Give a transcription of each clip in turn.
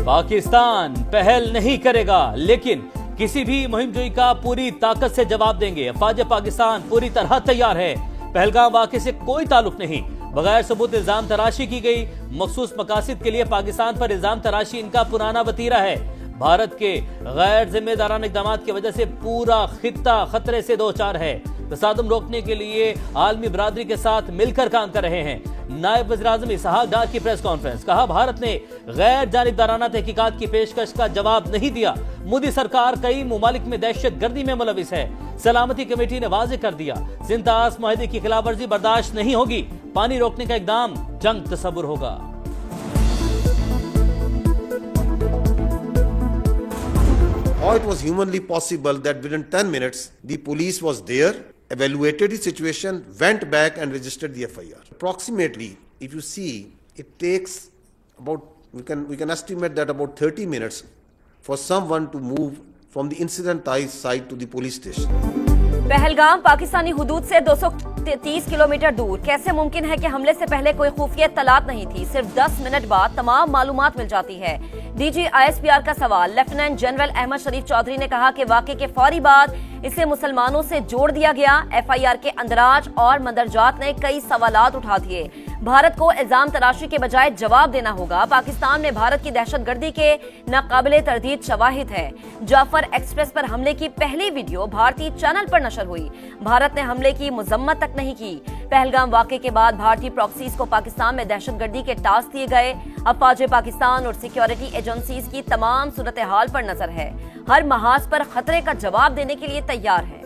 पाकिस्तान पहल नहीं करेगा, लेकिन किसी भी मुहिमजोई का पूरी ताकत से जवाब देंगे। अफवाज पाकिस्तान पूरी तरह तैयार है। पहलगाम वाक़े से कोई ताल्लुक नहीं, बगैर सबूत इल्जाम तराशी की गई। मखसूस मकासद के लिए पाकिस्तान पर इल्जाम तराशी इनका पुराना वतीरा है। भारत के गैर जिम्मेदाराना इक़दाम की वजह से पूरा खित्ता खतरे से दो चार है। तसादुम रोकने के लिए आलमी बरादरी के साथ मिलकर काम कर रहे हैं। नायब वज़ीर-ए-आज़म इसहाक डार की प्रेस कॉन्फ्रेंस, कहा भारत ने गैर जानिबदाराना तहकीकात की पेशकश का जवाब नहीं दिया। मोदी सरकार कई मुमालिक में दहशत गर्दी में मुलविस है। सलामती कमेटी ने वाज़ेह कर दिया, सिंतास मुआहदे की खिलाफवर्जी बर्दाश्त नहीं होगी। पानी रोकने का इक़दाम जंग तसव्वुर होगा। How it was humanly possible that within 10 minutes the police was there, evaluated the situation, went back and registered the FIR. Approximately, if you see, it takes about, we can estimate that about 30 minutes for someone to move from the incident site to the police station. Pahalgam Pakistani हुदूद से 230 kilometre दूर। कैसे मुमकिन है कि हमले से पहले कोई खुफिया इत्तलात नहीं थी? सिर्फ 10 मिनट बाद तमाम मालूमात मिल जाती है। डीजी ISPR का सवाल। लेफ्टिनेंट जनरल अहमद शरीफ चौधरी ने कहा कि वाक़े के फौरी बाद इसे मुसलमानों से जोड़ दिया गया। FIR के अंदराज और मंदरजात ने कई सवालात उठा दिए। भारत को इल्जाम तराशी के बजाय जवाब देना होगा। पाकिस्तान में भारत की दहशतगर्दी के नाकाबिले तरदीद शवाहिद है। जाफर एक्सप्रेस पर हमले की पहली वीडियो भारतीय चैनल पर नशर हुई। भारत ने हमले की मजम्मत तक नहीं की। पहलगाम वाक़े के बाद भारतीय प्रॉक्सीज को पाकिस्तान में दहशतगर्दी के टास्क दिए गए। अफवाज पाकिस्तान और सिक्योरिटी एजेंसीज की तमाम सूरत हाल पर नजर है। हर महाज पर खतरे का जवाब देने के लिए तैयार है।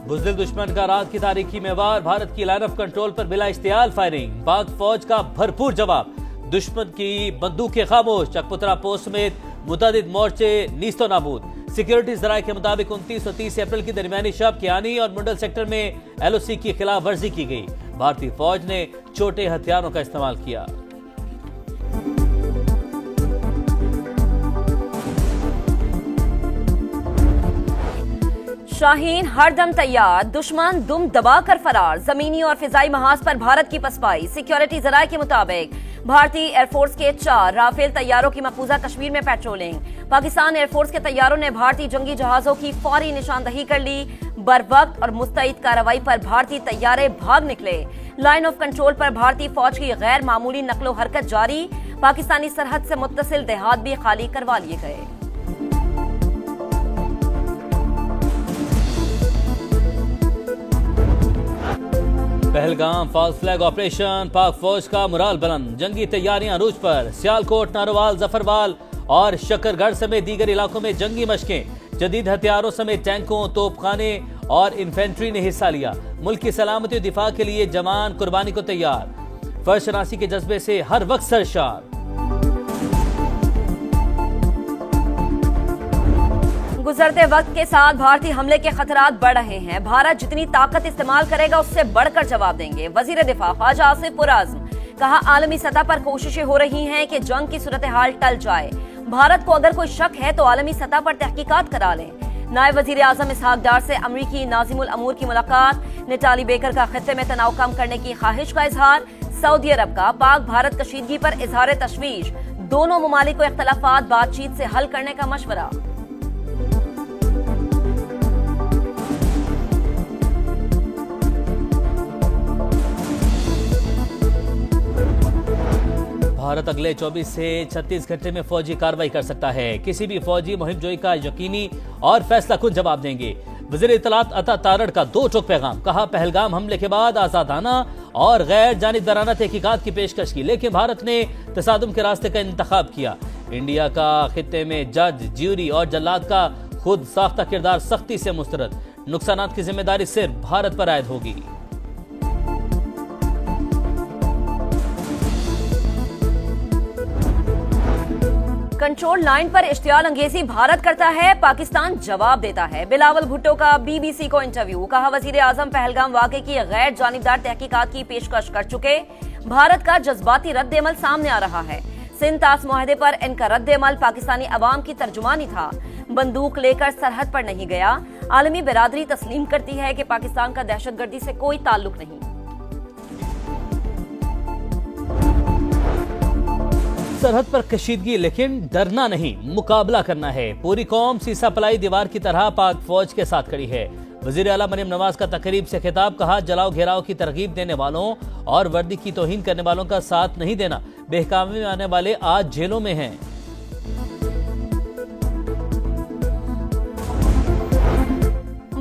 बुज़दिल दुश्मन का रात की तारीखी में वार। भारत की लाइन ऑफ कंट्रोल पर बिला इश्तियाल फायरिंग। पाक फौज का भरपूर जवाब। दुश्मन की बंदूकें खामोश। चकपुतरा पोस्ट समेत मुतअद्दिद मोर्चे नीस्तो नाबूद। सिक्योरिटी जराये के मुताबिक 29 और 30 अप्रैल की दरमियानी शब कियानी और मुंडल सेक्टर में LOC की खिलाफ वर्जी की गई। भारतीय फौज ने छोटे हथियारों का इस्तेमाल किया। शाहीन हरदम तैयार, दुश्मन दुम दबाकर फरार। जमीनी और फिजाई महाज पर भारत की पसपाई। सिक्योरिटी जराये के मुताबिक भारतीय एयरफोर्स के 4 राफेल तैयारों की मकबूजा कश्मीर में पेट्रोलिंग। पाकिस्तान एयरफोर्स के तैयारों ने भारतीय जंगी जहाजों की फौरी निशानदही कर ली। बरवक्त और मुस्तैद कार्रवाई पर भारतीय तैयारे भाग निकले। लाइन ऑफ कंट्रोल पर भारतीय फौज की गैर मामूली नकलो हरकत जारी। पाकिस्तानी सरहद से मुत्तसिल देहात भी खाली करवा लिए गए। Pahalgam false flag operation. Pak फौज का मुराल बुलंद। जंगी तैयारियां अरूज पर। सियालकोट, नारोवाल, जफरवाल और शकरगढ़ समेत दीगर इलाकों में जंगी मशकें। जदीद हथियारों समेत टैंकों, तोपखाने और इन्फेंट्री ने हिस्सा लिया। मुल्क की सलामती और दिफा के लिए जवान कुर्बानी को तैयार। फर्शनासी के जज्बे से हर वक्त सरशार। गुजरते वक्त के साथ भारतीय हमले के खतरात बढ़ रहे हैं। भारत जितनी ताकत इस्तेमाल करेगा उससे बढ़कर जवाब देंगे। वजीर दिफा ख्वाजा आसिफ पुरआज़्म, कहा आलमी सतह पर कोशिशें हो रही हैं कि जंग की सूरत हाल टल जाए। भारत को अगर कोई शक है तो आलमी सतह पर तहकीकात करा लें। नायब वजीर आजम इसहाक डार से अमरीकी नाजिमुल अमूर की मुलाकात। नेटाली बेकर का खित्ते में तनाव कम करने की ख्वाहिश का इजहार। सऊदी अरब का पाक भारत कशीदगी पर इजहार तशवीश। दोनों ममालिक को इख्तलाफात बातचीत से हल करने का मशवरा। भारत अगले 24 से 36 घंटे में फौजी कार्रवाई कर सकता है। किसी भी फौजी मुहिमजोई का यकीनी और फैसला कुन जवाब देंगे। वज़ीर इत्तलात अता तारड़ का दो टोक पैगाम। कहा पहलगाम हमले के बाद आजादाना और गैर जानिबदाराना तहकीकात की पेशकश की, लेकिन भारत ने तसादुम के रास्ते का इंतखाब किया। इंडिया का खित्ते में जज, ज्यूरी और जल्लाद का खुद साख्ता किरदार सख्ती से मुस्तरद। नुकसानात की जिम्मेदारी सिर्फ भारत पर आयद होगी। कंट्रोल लाइन पर इश्तियाल अंगेजी भारत करता है, पाकिस्तान जवाब देता है। बिलावल भुट्टो का BBC को इंटरव्यू। कहा वजीर आजम पहलगाम वाक़े की गैर जानिबदार तहकीकात की पेशकश कर चुके। भारत का जज्बाती रद्द-ए-अमल सामने आ रहा है। सिंतास मुआहदे पर इनका रद्द-ए-अमल पाकिस्तानी अवाम की तर्जुमानी था। बंदूक लेकर सरहद पर नहीं गया। आलमी बिरादरी तस्लीम करती है कि पाकिस्तान का दहशतगर्दी से कोई ताल्लुक नहीं। सरहद पर कशीदगी, लेकिन डरना नहीं, मुकाबला करना है। पूरी कौम सीसा पलाई दीवार की तरह पाक फौज के साथ खड़ी है। वजीर आला मरियम नवाज का तकरीब से खिताब, कहा जलाओ घेराव की तरगीब देने वालों और वर्दी की तौहीन करने वालों का साथ नहीं देना। बेहकामी में आने वाले आज जेलों में हैं।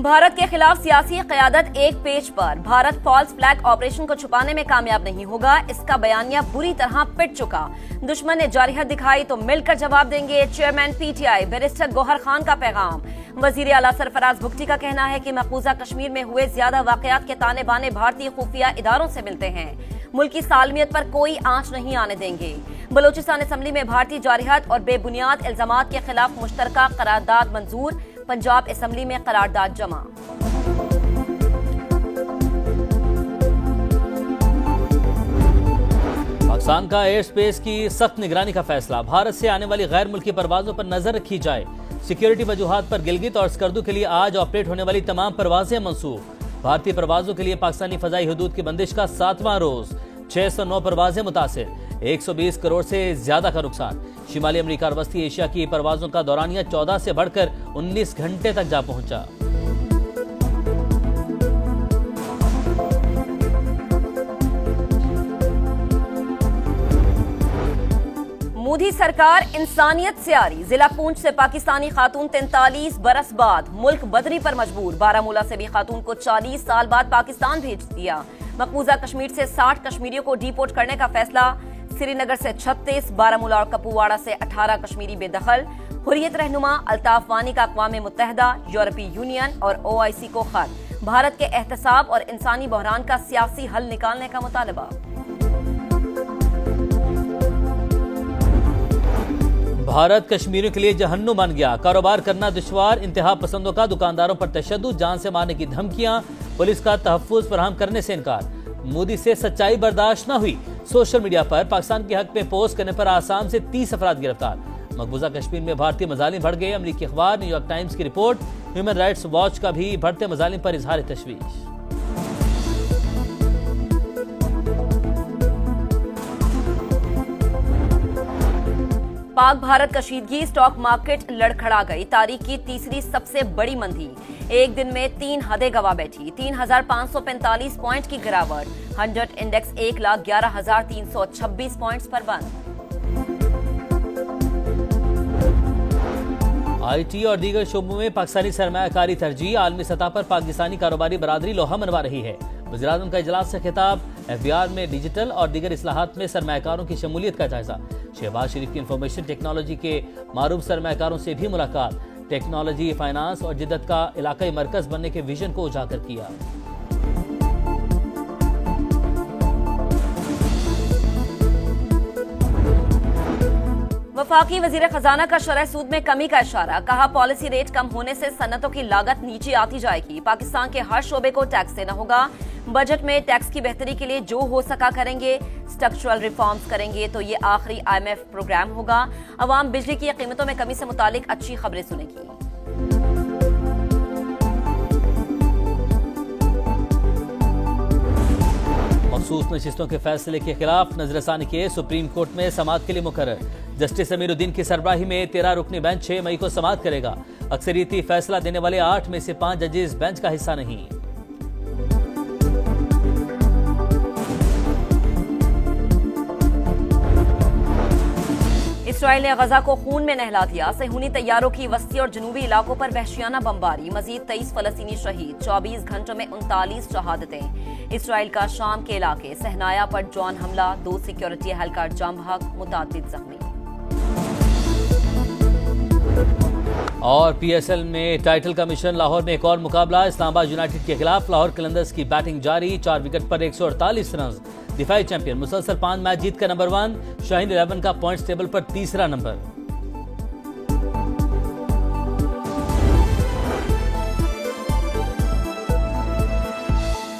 भारत के खिलाफ सियासी क़यादत एक पेज पर। भारत फॉल्स फ्लैग ऑपरेशन को छुपाने में कामयाब नहीं होगा, इसका बयानिया बुरी तरह पिट चुका। दुश्मन ने जारहियत दिखाई तो मिलकर जवाब देंगे। Chairman PTI barrister Gohar Khan का पैगाम। वजीर आला सरफराज भुगटी का कहना है कि मकबूजा कश्मीर में हुए ज्यादा वाकयात के ताने बाने भारतीय खुफिया इदारों से मिलते हैं। मुल्क की सालमियत पर कोई आंच नहीं आने देंगे। बलोचिस्तान असम्बली में भारतीय जारहियत और बेबुनियाद इल्जामात के खिलाफ मुश्तरका करारदाद मंजूर। पंजाब असम्बली में करारदाद जमा। पाकिस्तान का एयर स्पेस की सख्त निगरानी का फैसला। भारत से आने वाली गैर मुल्की परवाजों पर नजर रखी जाए। सिक्योरिटी वजूहात पर गिलगित और स्कर्दू के लिए आज ऑपरेट होने वाली तमाम परवाजें मंसूख। भारतीय परवाजों के लिए पाकिस्तानी फजाई हदूद की बंदिश का 7वां रोज। 609 परवाजें मुतासिर, 120 करोड़ से ज्यादा का नुकसान। शिमाली अमेरिका और वस्ती एशिया की परवाजों का दौरानिया 14 से बढ़कर 19 घंटे तक जा पहुंचा। मोदी सरकार इंसानियत से आ रही। जिला पूंछ से पाकिस्तानी खातून 43 बरस बाद मुल्क बदरी पर मजबूर। बारामूला से भी खातून को 40 साल बाद पाकिस्तान भेज दिया। मकबूजा कश्मीर से 60 कश्मीरियों को डिपोर्ट करने का फैसला। श्रीनगर से 36, बारामूला और कपुवाड़ा से 18 कश्मीरी बेदखल। हुर्रियत रहनुमा अल्ताफ वानी का अक़वाम मुत्तहिदा, यूरोपीय यूनियन और OIC को खत। भारत के एहतसाब और इंसानी बहरान का सियासी हल निकालने का मुतालबा। भारत कश्मीरियों के लिए जहन्नुम बन गया। कारोबार करना दुश्वार, इंतहा पसंदों का दुकानदारों पर तशद्दुद, जान से मारने की धमकियां, पुलिस का तहफ्फुज़ फराहम करने से इनकार। मोदी से सच्चाई बर्दाश्त न हुई। सोशल मीडिया पर पाकिस्तान के हक में पोस्ट करने पर आसाम से 30 अफराद गिरफ्तार। मकबूजा कश्मीर में भारतीय मजालिम बढ़ गए। अमरीकी अखबार न्यूयॉर्क टाइम्स की रिपोर्ट। ह्यूमन राइट्स वॉच का भी बढ़ते मजालिम पर इजहार तशवीश। पाक भारत कशीदगी, स्टॉक मार्केट लड़खड़ा गई। तारीख की तीसरी सबसे बड़ी मंदी। एक दिन में 3 हदें गवा बैठी। 3,545 पॉइंट की गिरावट। 100 इंडेक्स 1,11,326 पॉइंट्स पर बंद। IT और दीगर शोबों में पाकिस्तानी सरमायाकारी तरजीह। आलमी सतह पर पाकिस्तानी कारोबारी बरादरी लोहा मनवा रही है। वज़ीर-ए-आज़म का इजलास से खिताब। FBR में डिजिटल और दीगर इस्लाहात में सरमायाकारों की शमूलियत का जायजा। शहबाज शरीफ की इंफॉर्मेशन टेक्नोलॉजी के मारूफ सरमायाकारों से भी मुलाकात। टेक्नोलॉजी, फाइनेंस और जिद्दत का इलाकाई मरकज बनने के विजन को उजागर किया। वफाकी वजीर खजाना का शरह सूद में कमी का इशारा। कहा पॉलिसी रेट कम होने से सनतों की लागत नीचे आती जाएगी। पाकिस्तान के हर शोबे को टैक्स देना होगा। बजट में टैक्स की बेहतरी के लिए जो हो सका करेंगे। स्ट्रक्चरल रिफॉर्म्स करेंगे तो ये आखिरी IMF प्रोग्राम होगा। अवाम बिजली की कीमतों में कमी से मुतालिक अच्छी खबरें सुनेगी। मखसूस नशिस्तों के फैसले के खिलाफ नजरसानी के सुप्रीम कोर्ट में समाअत के लिए मुकर्रर। जस्टिस अमीरुद्दीन की सरबराही में 13 रुकनी बेंच 6 मई को समाअत करेगा। अक्सरियती फैसला देने वाले 8 में से 5 जजेस बेंच का हिस्सा नहीं। इसराइल ने गजा को खून में नहला दिया। सेहूनी तैयारों की वस्ती और जनूबी इलाकों पर वहशियाना बमबारी। मजीद 23 फलस्तीनी शहीद। 24 घंटों में 39 शहादतें। इसराइल का शाम के इलाके सहनाया पर ड्रोन हमला। 2 सिक्योरिटी एहलकार जाम बहक, मुतादिद जख्मी। और PSL में टाइटल का मिशन। लाहौर में एक और मुकाबला। इस्लामाबाद यूनाइटेड के खिलाफ लाहौर कलंदर्स की बैटिंग जारी। 4 विकेट पर 148 रन। दिफाई चैंपियन मुसलसल 5 मैच जीत कर नंबर 1। शाहीन 11 का पॉइंट्स टेबल पर तीसरा नंबर।